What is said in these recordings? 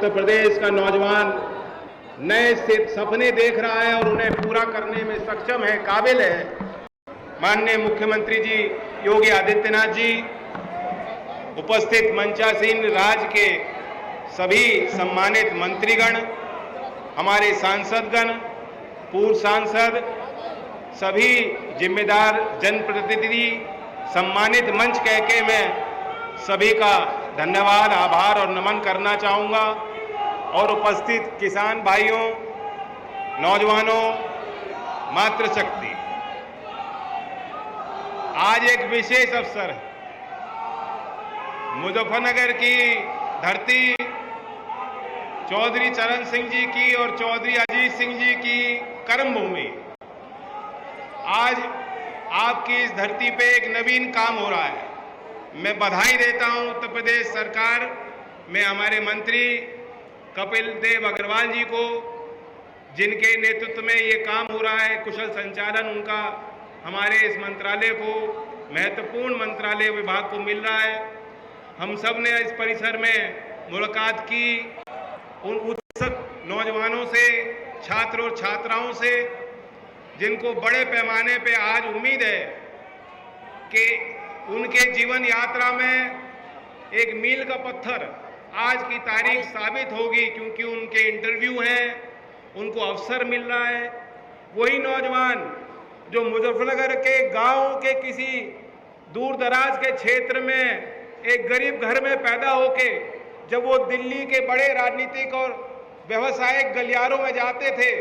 उत्तर प्रदेश का नौजवान नए सपने देख रहा है और उन्हें पूरा करने में सक्षम है, काबिल है। माननीय मुख्यमंत्री जी योगी आदित्यनाथ जी, उपस्थित मंचासीन राज्य के सभी सम्मानित मंत्रीगण, हमारे सांसदगण, पूर्व सांसद, सभी जिम्मेदार जनप्रतिनिधि, सम्मानित मंच कह के मैं सभी का धन्यवाद, आभार और नमन करना चाहूँगा। और उपस्थित किसान भाइयों, नौजवानों, मातृशक्ति, आज एक विशेष अवसर है। मुजफ्फरनगर की धरती चौधरी चरण सिंह जी की और चौधरी अजीत सिंह जी की कर्मभूमि, आज आपकी इस धरती पे एक नवीन काम हो रहा है। मैं बधाई देता हूं उत्तर प्रदेश सरकार में हमारे मंत्री कपिल देव अग्रवाल जी को, जिनके नेतृत्व में ये काम हो रहा है। कुशल संचालन उनका हमारे इस मंत्रालय को, महत्वपूर्ण मंत्रालय विभाग को मिल रहा है। हम सब ने इस परिसर में मुलाकात की उन उत्सुक नौजवानों से, छात्र और छात्राओं से, जिनको बड़े पैमाने पे आज उम्मीद है कि उनके जीवन यात्रा में एक मील का पत्थर आज की तारीख साबित होगी, क्योंकि उनके इंटरव्यू हैं, उनको अवसर मिल रहा है। वही नौजवान जो मुजफ्फरनगर के गांव के किसी दूर दराज के क्षेत्र में एक गरीब घर में पैदा होके जब वो दिल्ली के बड़े राजनीतिक और व्यवसायिक गलियारों में जाते थे,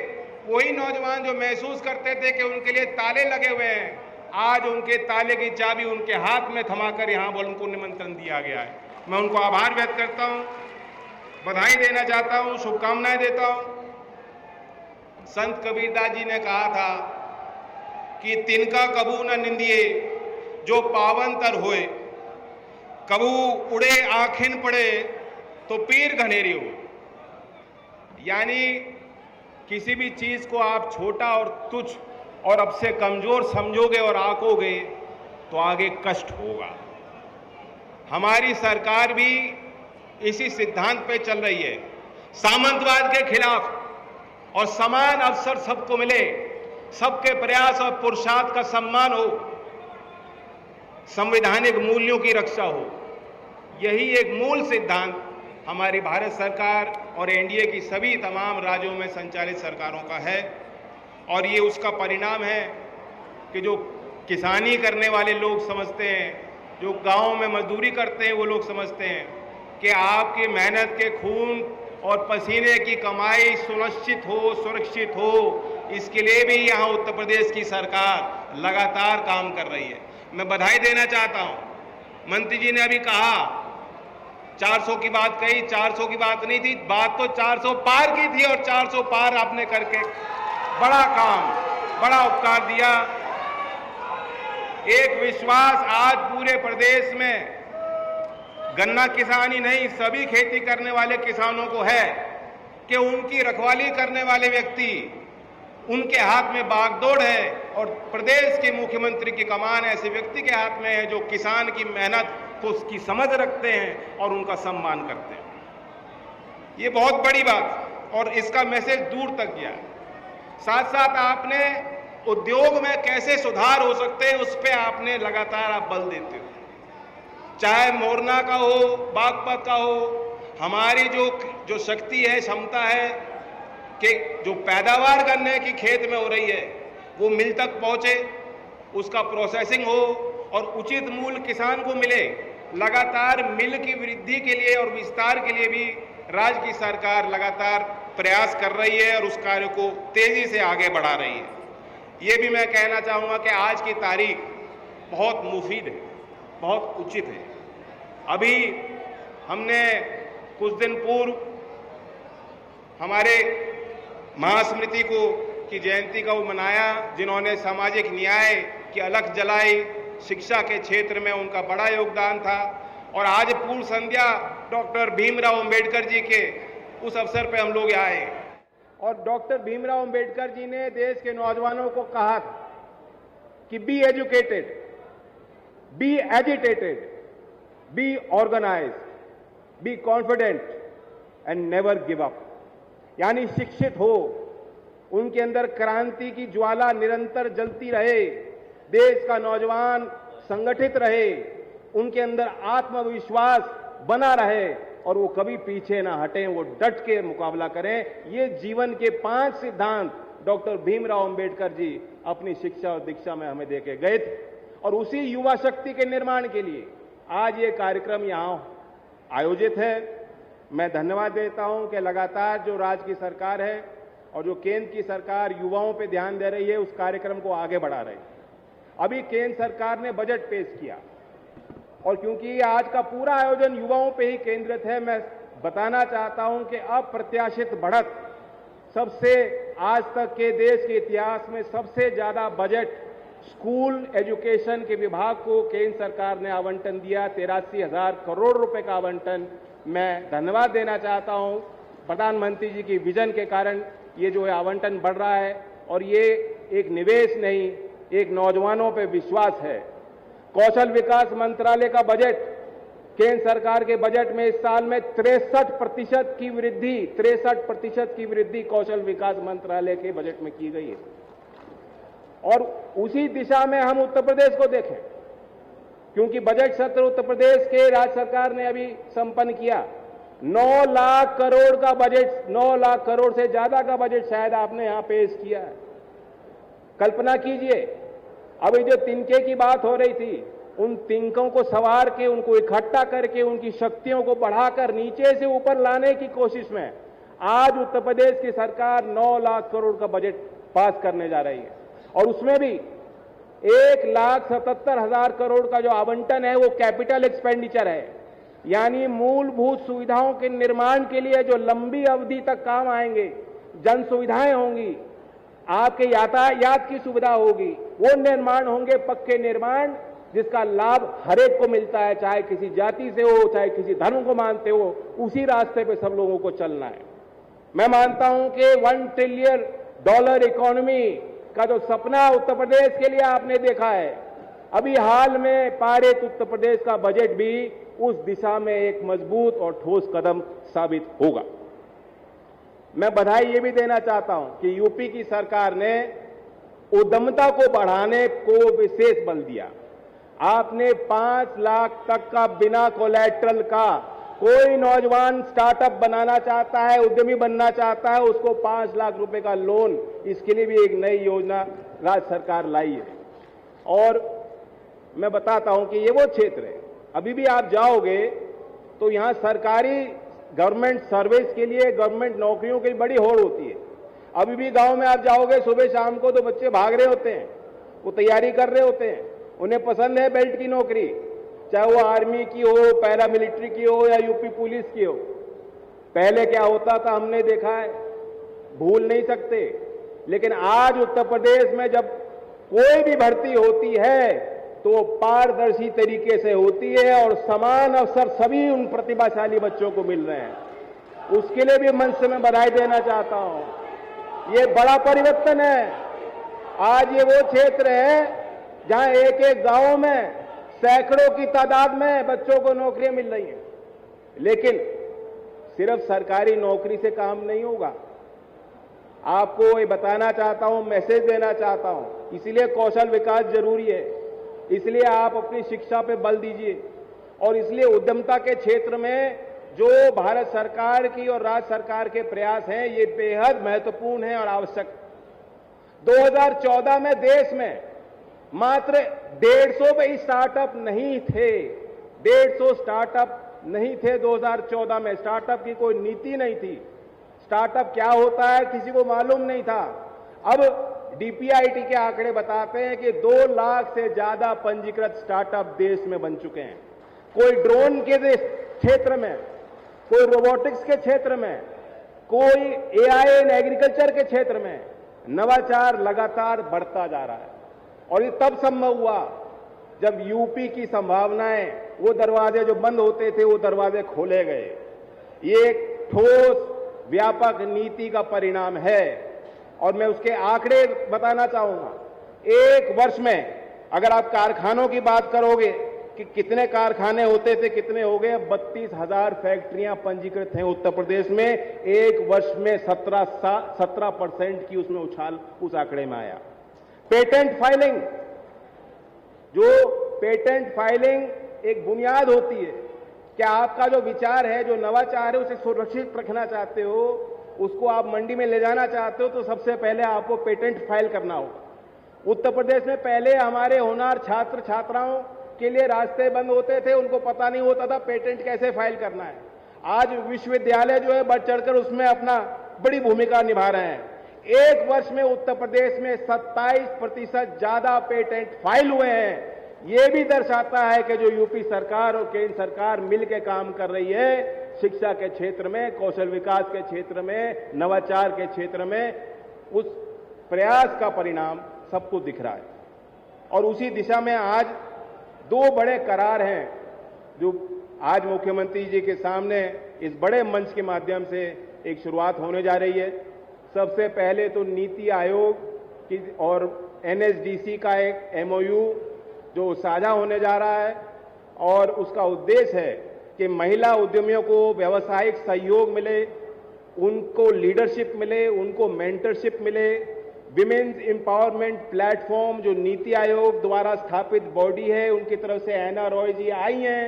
वही नौजवान जो महसूस करते थे कि उनके लिए ताले लगे हुए हैं, आज उनके ताले की चाबी उनके हाथ में थमाकर यहाँ पर उनको निमंत्रण दिया गया है। मैं उनको आभार व्यक्त करता हूँ, बधाई देना चाहता हूँ, शुभकामनाएं देता हूँ। संत कबीरदास जी ने कहा था कि तिनका कबू न निंदिए जो पावन तर होए, कबू उड़े आखिन पड़े तो पीर घनेरी हो। यानी किसी भी चीज को आप छोटा और तुच्छ और अब से कमजोर समझोगे और आकोगे तो आगे कष्ट होगा। हमारी सरकार भी इसी सिद्धांत पे चल रही है, सामंतवाद के खिलाफ, और समान अवसर सबको मिले, सबके प्रयास और पुरुषार्थ का सम्मान हो, संवैधानिक मूल्यों की रक्षा हो। यही एक मूल सिद्धांत हमारी भारत सरकार और एनडीए की सभी तमाम राज्यों में संचालित सरकारों का है। और ये उसका परिणाम है कि जो किसानी करने वाले लोग समझते हैं, जो गांव में मजदूरी करते हैं, वो लोग समझते हैं कि आपकी मेहनत के खून और पसीने की कमाई सुनिश्चित हो, सुरक्षित हो। इसके लिए भी यहाँ उत्तर प्रदेश की सरकार लगातार काम कर रही है। मैं बधाई देना चाहता हूँ। मंत्री जी ने अभी कहा 400 की बात कही, 400 की बात नहीं थी, बात तो 400 पार की थी, और 400 पार आपने करके बड़ा काम, बड़ा उपकार दिया। एक विश्वास आज पूरे प्रदेश में गन्ना किसानी नहीं, सभी खेती करने वाले किसानों को है कि उनकी रखवाली करने वाले व्यक्ति, उनके हाथ में बागडोर है, और प्रदेश के मुख्यमंत्री की कमान ऐसे व्यक्ति के हाथ में है जो किसान की मेहनत को उसकी समझ रखते हैं और उनका सम्मान करते हैं। ये बहुत बड़ी बात, और इसका मैसेज दूर तक गया। साथ साथ आपने उद्योग में कैसे सुधार हो सकते हैं उस पर आपने लगातार आप बल देते हो, चाहे मोरना का हो, बागपत का हो। हमारी जो शक्ति है, क्षमता है कि जो पैदावार गन्ने की खेत में हो रही है वो मिल तक पहुंचे, उसका प्रोसेसिंग हो और उचित मूल्य किसान को मिले। लगातार मिल की वृद्धि के लिए और विस्तार के लिए भी राज्य की सरकार लगातार प्रयास कर रही है और उस कार्य को तेजी से आगे बढ़ा रही है। ये भी मैं कहना चाहूँगा कि आज की तारीख बहुत मुफीद है, बहुत उचित है। अभी हमने कुछ दिन पूर्व हमारे महास्मृति की जयंती का वो मनाया, जिन्होंने सामाजिक न्याय की अलख जलाई, शिक्षा के क्षेत्र में उनका बड़ा योगदान था। और आज पूर्व संध्या डॉक्टर भीमराव अंबेडकर जी के उस अवसर पर हम लोग आए, और डॉक्टर भीमराव अंबेडकर जी ने देश के नौजवानों को कहा कि be educated, be agitated, be organised, be confident, and never give up, यानी शिक्षित हो, उनके अंदर क्रांति की ज्वाला निरंतर जलती रहे, देश का नौजवान संगठित रहे, उनके अंदर आत्मविश्वास बना रहे और वो कभी पीछे ना हटें, वो डट के मुकाबला करें। ये जीवन के 5 सिद्धांत डॉक्टर भीमराव अंबेडकर जी अपनी शिक्षा और दीक्षा में हमें देके गए थे। और उसी युवा शक्ति के निर्माण के लिए आज ये कार्यक्रम यहां आयोजित है। मैं धन्यवाद देता हूं कि लगातार जो राज्य की सरकार है और जो केंद्र की सरकार युवाओं पे ध्यान दे रही है, उस कार्यक्रम को आगे बढ़ा रही है। अभी केंद्र सरकार ने बजट पेश किया और क्योंकि आज का पूरा आयोजन युवाओं पे ही केंद्रित है, मैं बताना चाहता हूं कि अप्रत्याशित बढ़त, सबसे आज तक के देश के इतिहास में सबसे ज्यादा बजट स्कूल एजुकेशन के विभाग को केंद्र सरकार ने आवंटन दिया, 83,000 करोड़ रुपए का आवंटन। मैं धन्यवाद देना चाहता हूं प्रधानमंत्री जी की विजन के कारण ये जो है आवंटन बढ़ रहा है और ये एक निवेश नहीं, एक नौजवानों पे विश्वास है। कौशल विकास मंत्रालय का बजट, केंद्र सरकार के बजट में इस साल में 63% की वृद्धि कौशल विकास मंत्रालय के बजट में की गई है। और उसी दिशा में हम उत्तर प्रदेश को देखें, क्योंकि बजट सत्र उत्तर प्रदेश के राज्य सरकार ने अभी संपन्न किया। 9 लाख करोड़ का बजट, 9 लाख करोड़ से ज्यादा का बजट शायद आपने यहां पेश किया है। कल्पना कीजिए, अभी जो तिनके की बात हो रही थी, उन तिनकों को सवार के, उनको इकट्ठा करके, उनकी शक्तियों को बढ़ाकर नीचे से ऊपर लाने की कोशिश में आज उत्तर प्रदेश की सरकार 9 लाख करोड़ का बजट पास करने जा रही है। और उसमें भी 1,77,000 करोड़ का जो आवंटन है वो कैपिटल एक्सपेंडिचर है, यानी मूलभूत सुविधाओं के निर्माण के लिए जो लंबी अवधि तक काम आएंगे, जन सुविधाएं होंगी, आपके यातायात की सुविधा होगी, वो निर्माण होंगे, पक्के निर्माण, जिसका लाभ हर एक को मिलता है, चाहे किसी जाति से हो, चाहे किसी धर्म को मानते हो, उसी रास्ते पे सब लोगों को चलना है। मैं मानता हूं कि $1 ट्रिलियन इकोनॉमी का जो सपना उत्तर प्रदेश के लिए आपने देखा है, अभी हाल में पारित उत्तर प्रदेश का बजट भी उस दिशा में एक मजबूत और ठोस कदम साबित होगा। मैं बधाई ये भी देना चाहता हूं कि यूपी की सरकार ने उद्यमता को बढ़ाने को विशेष बल दिया। आपने 5 लाख तक का बिना कोलैटरल का, कोई नौजवान स्टार्टअप बनाना चाहता है, उद्यमी बनना चाहता है, उसको 5 लाख रुपए का लोन, इसके लिए भी एक नई योजना राज्य सरकार लाई है। और मैं बताता हूं कि ये वो क्षेत्र है, अभी भी आप जाओगे तो यहां सरकारी गवर्नमेंट सर्विस के लिए, गवर्नमेंट नौकरियों की बड़ी होड़ होती है। अभी भी गांव में आप जाओगे सुबह शाम को तो बच्चे भाग रहे होते हैं, वो तैयारी कर रहे होते हैं, उन्हें पसंद है बेल्ट की नौकरी, चाहे वो आर्मी की हो, पैरामिलिट्री की हो या यूपी पुलिस की हो। पहले क्या होता था हमने देखा है, भूल नहीं सकते, लेकिन आज उत्तर प्रदेश में जब कोई भी भर्ती होती है तो पारदर्शी तरीके से होती है और समान अवसर सभी उन प्रतिभाशाली बच्चों को मिल रहे हैं। उसके लिए भी मंच से मैं बधाई देना चाहता हूं। ये बड़ा परिवर्तन है। आज ये वो क्षेत्र है जहां एक एक गांव में सैकड़ों की तादाद में बच्चों को नौकरियां मिल रही हैं। लेकिन सिर्फ सरकारी नौकरी से काम नहीं होगा। आपको ये बताना चाहता हूं, मैसेज देना चाहता हूं, इसलिए कौशल विकास जरूरी है, इसलिए आप अपनी शिक्षा पे बल दीजिए और इसलिए उद्यमता के क्षेत्र में जो भारत सरकार की और राज्य सरकार के प्रयास हैं, ये बेहद महत्वपूर्ण है और आवश्यक। 2014 में देश में मात्र 150 स्टार्टअप नहीं थे, 150 स्टार्टअप नहीं थे 2014 में। स्टार्टअप की कोई नीति नहीं थी, स्टार्टअप क्या होता है किसी को मालूम नहीं था। अब डीपीआईटी के आंकड़े बताते हैं कि 2 लाख से ज्यादा पंजीकृत स्टार्टअप देश में बन चुके हैं। कोई ड्रोन के क्षेत्र में, कोई रोबोटिक्स के क्षेत्र में, कोई एआई एंड एग्रीकल्चर के क्षेत्र में नवाचार लगातार बढ़ता जा रहा है। और ये तब संभव हुआ जब यूपी की संभावनाएं, वो दरवाजे जो बंद होते थे वो दरवाजे खोले गए। ये एक ठोस व्यापक नीति का परिणाम है और मैं उसके आंकड़े बताना चाहूंगा। 1 वर्ष में अगर आप कारखानों की बात करोगे कि कितने कारखाने होते थे, कितने हो गए। 32,000 फैक्ट्रियां पंजीकृत हैं उत्तर प्रदेश में। एक वर्ष में 17% की उसमें उछाल उस आंकड़े में आया। पेटेंट फाइलिंग, जो पेटेंट फाइलिंग एक बुनियाद होती है कि आपका जो विचार है, जो नवाचार है, उसे सुरक्षित रखना चाहते हो, उसको आप मंडी में ले जाना चाहते हो, तो सबसे पहले आपको पेटेंट फाइल करना होगा। उत्तर प्रदेश में पहले हमारे होनहार छात्र छात्राओं के लिए रास्ते बंद होते थे, उनको पता नहीं होता था पेटेंट कैसे फाइल करना है। आज विश्वविद्यालय जो है बढ़ चढ़कर उसमें अपना बड़ी भूमिका निभा रहे हैं। एक वर्ष में उत्तर प्रदेश में 27% ज्यादा पेटेंट फाइल हुए हैं। ये भी दर्शाता है कि जो यूपी सरकार और केंद्र सरकार मिलकर काम कर रही है, शिक्षा के क्षेत्र में, कौशल विकास के क्षेत्र में, नवाचार के क्षेत्र में, उस प्रयास का परिणाम सबको दिख रहा है। और उसी दिशा में आज 2 बड़े करार हैं जो आज मुख्यमंत्री जी के सामने इस बड़े मंच के माध्यम से एक शुरुआत होने जा रही है। सबसे पहले तो नीति आयोग की और एनएसडीसी का एक एमओयू जो साझा होने जा रहा है, और उसका उद्देश्य है कि महिला उद्यमियों को व्यावसायिक सहयोग मिले, उनको लीडरशिप मिले, उनको मेंटरशिप मिले। विमेन्स एम्पावरमेंट प्लेटफॉर्म जो नीति आयोग द्वारा स्थापित बॉडी है, उनकी तरफ से एनआरओजी आई हैं,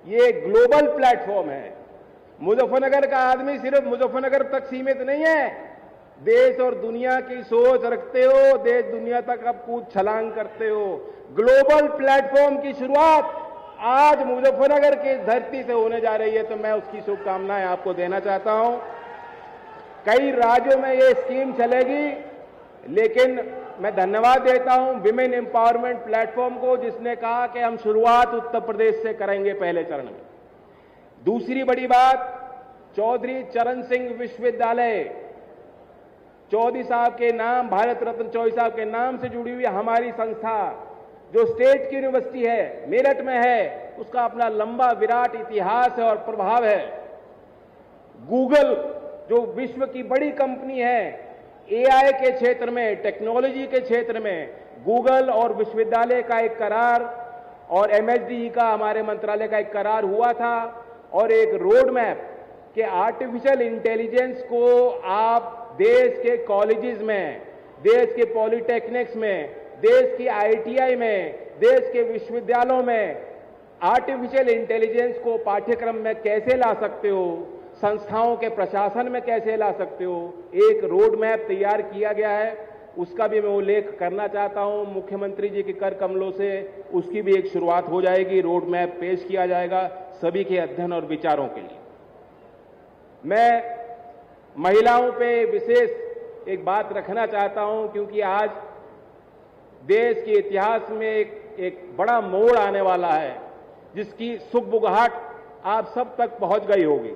ये ग्लोबल प्लेटफॉर्म है। मुजफ्फरनगर का आदमी सिर्फ मुजफ्फरनगर तक सीमित नहीं है, देश और दुनिया की सोच रखते हो, देश दुनिया तक आप कूद छलांग करते हो। ग्लोबल प्लेटफॉर्म की शुरुआत आज मुजफ्फरनगर की धरती से होने जा रही है, तो मैं उसकी शुभकामनाएं आपको देना चाहता हूं। कई राज्यों में ये स्कीम चलेगी, लेकिन मैं धन्यवाद देता हूं विमेन एम्पावरमेंट प्लेटफॉर्म को, जिसने कहा कि हम शुरुआत उत्तर प्रदेश से करेंगे पहले चरण में। दूसरी बड़ी बात, चौधरी चरण सिंह विश्वविद्यालय, चौधरी साहब के नाम, भारत रत्न चौधरी साहब के नाम से जुड़ी हुई हमारी संस्था जो स्टेट की यूनिवर्सिटी है, मेरठ में है, उसका अपना लंबा विराट इतिहास है और प्रभाव है। गूगल जो विश्व की बड़ी कंपनी है, एआई के क्षेत्र में, टेक्नोलॉजी के क्षेत्र में, गूगल और विश्वविद्यालय का एक करार और एमएचडीई का, हमारे मंत्रालय का एक करार हुआ था, और एक रोड मैप कि आर्टिफिशियल इंटेलिजेंस को आप देश के कॉलेजेस में, देश के पॉलिटेक्निक्स में, देश की आईटीआई में, देश के विश्वविद्यालयों में आर्टिफिशियल इंटेलिजेंस को पाठ्यक्रम में कैसे ला सकते हो, संस्थाओं के प्रशासन में कैसे ला सकते हो, एक रोड मैप तैयार किया गया है। उसका भी मैं उल्लेख करना चाहता हूं, मुख्यमंत्री जी के कर कमलों से उसकी भी एक शुरुआत हो जाएगी, रोड मैप पेश किया जाएगा सभी के अध्ययन और विचारों के लिए। मैं महिलाओं पे विशेष एक बात रखना चाहता हूं, क्योंकि आज देश के इतिहास में एक बड़ा मोड़ आने वाला है, जिसकी सुगबुगाहट आप सब तक पहुंच गई होगी।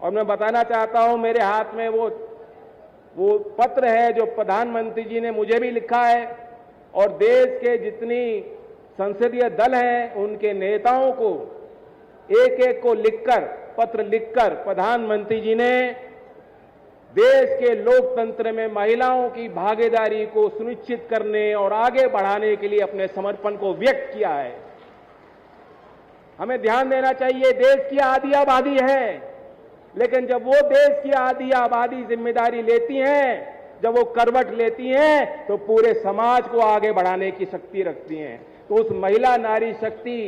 और मैं बताना चाहता हूं, मेरे हाथ में वो पत्र है जो प्रधानमंत्री जी ने मुझे भी लिखा है, और देश के जितनी संसदीय दल हैं उनके नेताओं को एक एक को लिखकर, पत्र लिखकर प्रधानमंत्री जी ने देश के लोकतंत्र में महिलाओं की भागीदारी को सुनिश्चित करने और आगे बढ़ाने के लिए अपने समर्पण को व्यक्त किया है। हमें ध्यान देना चाहिए, देश की आधी आबादी है, लेकिन जब वो देश की आधी आबादी जिम्मेदारी लेती हैं, जब वो करवट लेती हैं, तो पूरे समाज को आगे बढ़ाने की शक्ति रखती हैं। तो उस महिला नारी शक्ति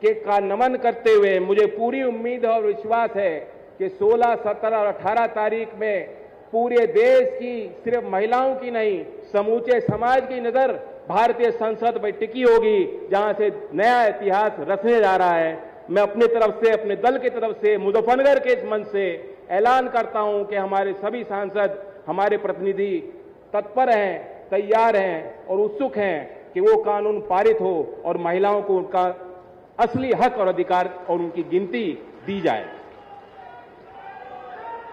के का नमन करते हुए मुझे पूरी उम्मीद और विश्वास है कि 16, 17 और 18 तारीख में पूरे देश की, सिर्फ महिलाओं की नहीं, समूचे समाज की नजर भारतीय संसद में टिकी होगी, जहां से नया इतिहास रचने जा रहा है। मैं अपनी तरफ से, अपने दल की तरफ से, मुजफ्फरनगर के इस मंच से ऐलान करता हूं कि हमारे सभी सांसद, हमारे प्रतिनिधि तत्पर हैं, तैयार हैं और उत्सुक हैं कि वो कानून पारित हो और महिलाओं को उनका असली हक और अधिकार और उनकी गिनती दी जाए।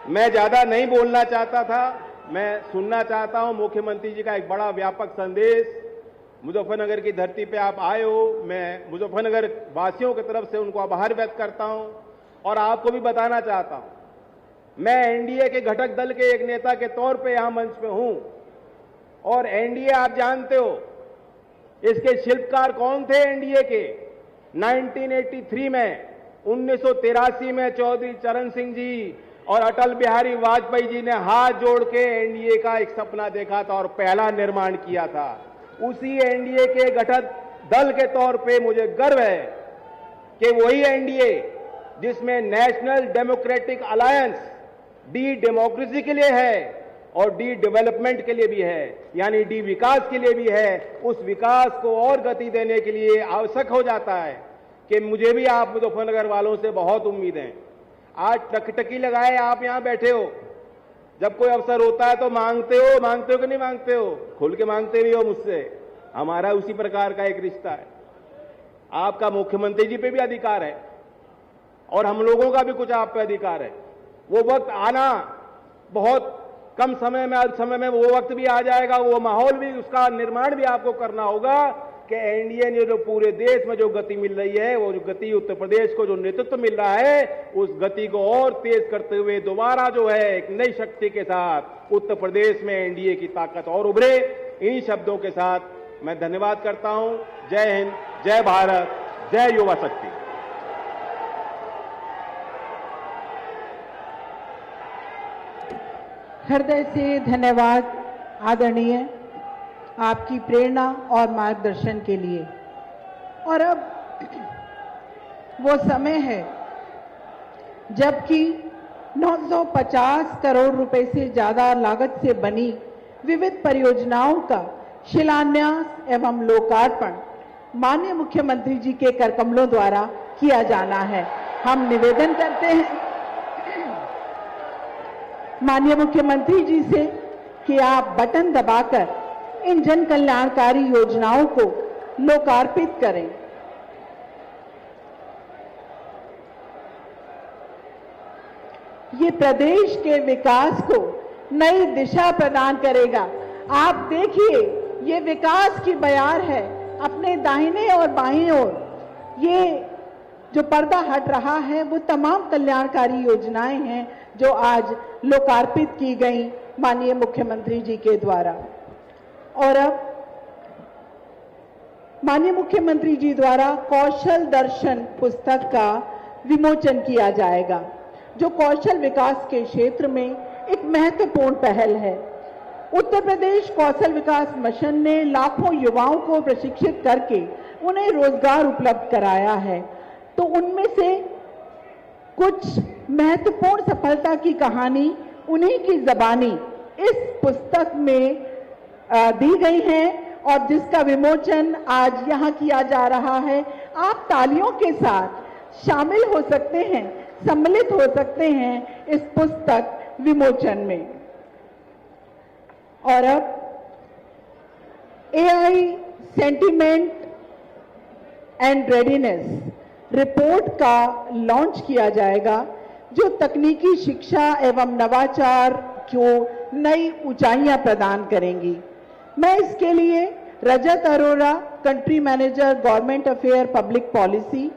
मैं ज्यादा नहीं बोलना चाहता था, मैं सुनना चाहता हूं मुख्यमंत्री जी का एक बड़ा व्यापक संदेश। मुजफ्फरनगर की धरती पे आप आए हो, मैं मुजफ्फरनगर वासियों की तरफ से उनको आभार व्यक्त करता हूं और आपको भी बताना चाहता हूं, मैं एनडीए के घटक दल के एक नेता के तौर पे यहां मंच पे हूं, और एनडीए आप जानते हो इसके शिल्पकार कौन थे। एनडीए के 1983 में 1983 में चौधरी चरण सिंह जी और अटल बिहारी वाजपेयी जी ने हाथ जोड़ के एनडीए का एक सपना देखा था और पहला निर्माण किया था। उसी एनडीए के गठन दल के तौर पे मुझे गर्व है कि वही एनडीए जिसमें national democratic alliance D democracy के लिए है और डी डेवलपमेंट के लिए भी है, यानी डी विकास के लिए भी है, उस विकास को और गति देने के लिए आवश्यक हो जाता है कि मुझे भी आप मुजफ्फरनगर वालों से बहुत उम्मीद है। आज टकटकी लगाए आप यहां बैठे हो, जब कोई अवसर होता है तो मांगते हो कि नहीं मांगते हो? खुल के मांगते भी हो मुझसे। हमारा उसी प्रकार का एक रिश्ता है। आपका मुख्यमंत्री जी पे भी अधिकार है और हम लोगों का भी कुछ आप पे अधिकार है। वो वक्त आना बहुत कम समय में, अल्प समय में वो वक्त भी आ जाएगा, वो माहौल भी, उसका निर्माण भी आपको करना होगा कि एनडीए ने जो पूरे देश में जो गति मिल रही है, वो जो गति उत्तर प्रदेश को जो नेतृत्व मिल रहा है, उस गति को और तेज करते हुए दोबारा जो है एक नई शक्ति के साथ उत्तर प्रदेश में एनडीए की ताकत और उभरे। इन शब्दों के साथ मैं धन्यवाद करता हूं। जय हिंद, जय भारत, जय युवा शक्ति। हृदय से धन्यवाद आदरणीय, आपकी प्रेरणा और मार्गदर्शन के लिए। और अब वो समय है जबकि 950 करोड़ रुपए से ज्यादा लागत से बनी विविध परियोजनाओं का शिलान्यास एवं लोकार्पण माननीय मुख्यमंत्री जी के करकमलों द्वारा किया जाना है। हम निवेदन करते हैं माननीय मुख्यमंत्री जी से कि आप बटन दबाकर इन जन कल्याणकारी योजनाओं को लोकार्पित करें। ये प्रदेश के विकास को नई दिशा प्रदान करेगा। आप देखिए, ये विकास की बयार है। अपने दाहिने और बाईं ओर ये जो पर्दा हट रहा है वो तमाम कल्याणकारी योजनाएं हैं जो आज लोकार्पित की गई माननीय मुख्यमंत्री जी के द्वारा। और अब माननीय मुख्यमंत्री जी द्वारा कौशल दर्शन पुस्तक का विमोचन किया जाएगा, जो कौशल विकास के क्षेत्र में एक महत्वपूर्ण पहल है। उत्तर प्रदेश कौशल विकास मिशन ने लाखों युवाओं को प्रशिक्षित करके उन्हें रोजगार उपलब्ध कराया है। तो उनमें से कुछ महत्वपूर्ण सफलता की कहानी उन्हीं की जबानी इस पुस्तक में दी गई है और जिसका विमोचन आज यहाँ किया जा रहा है। आप तालियों के साथ शामिल हो सकते हैं, सम्मिलित हो सकते हैं इस पुस्तक विमोचन में। और अब AI sentiment and readiness report का लॉन्च किया जाएगा, जो तकनीकी शिक्षा एवं नवाचार को नई ऊंचाइयां प्रदान करेंगी। मैं इसके लिए Rajat Arora, country manager government affair public policy,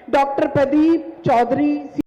doctor Pradeep Chaudhary